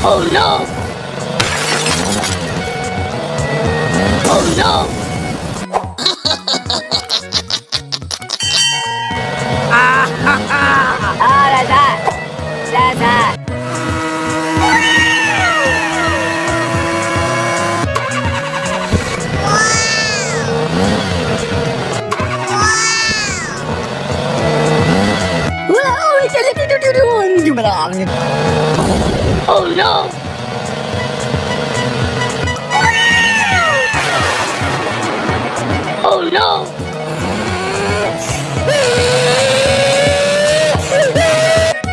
Oh no! Oh no! Ah ha ha! Ah, that's hot! That's hot! Oh no! Oh no!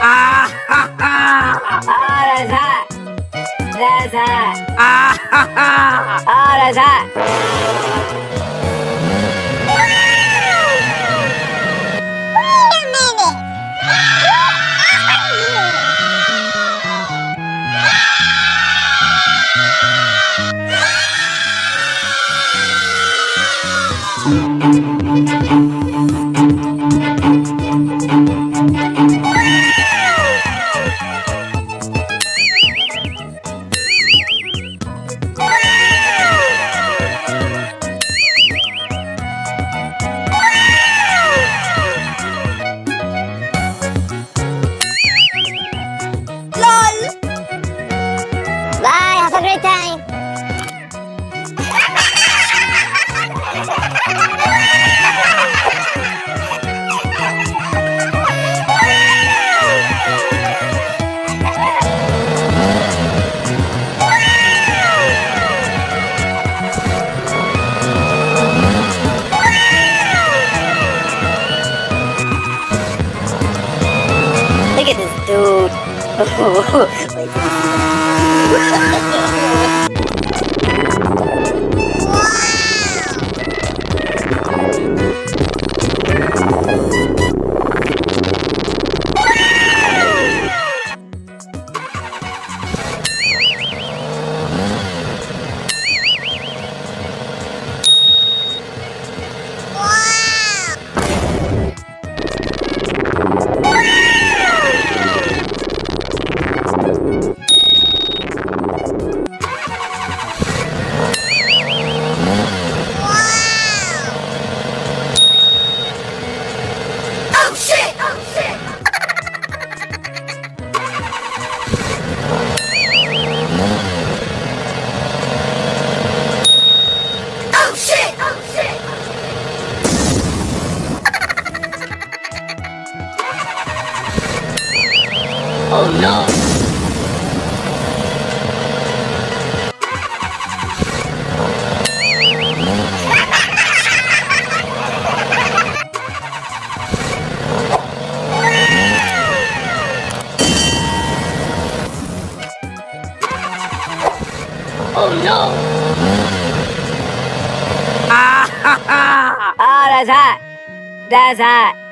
Ah ha ha! Ah, that's hot! That's hot! Ah ha ha! Ah, that's hot! Bye, have a great time. Look at this dude. Wait till Oh no! Oh no! Ah ha ha! Ah, that's hot! That's hot!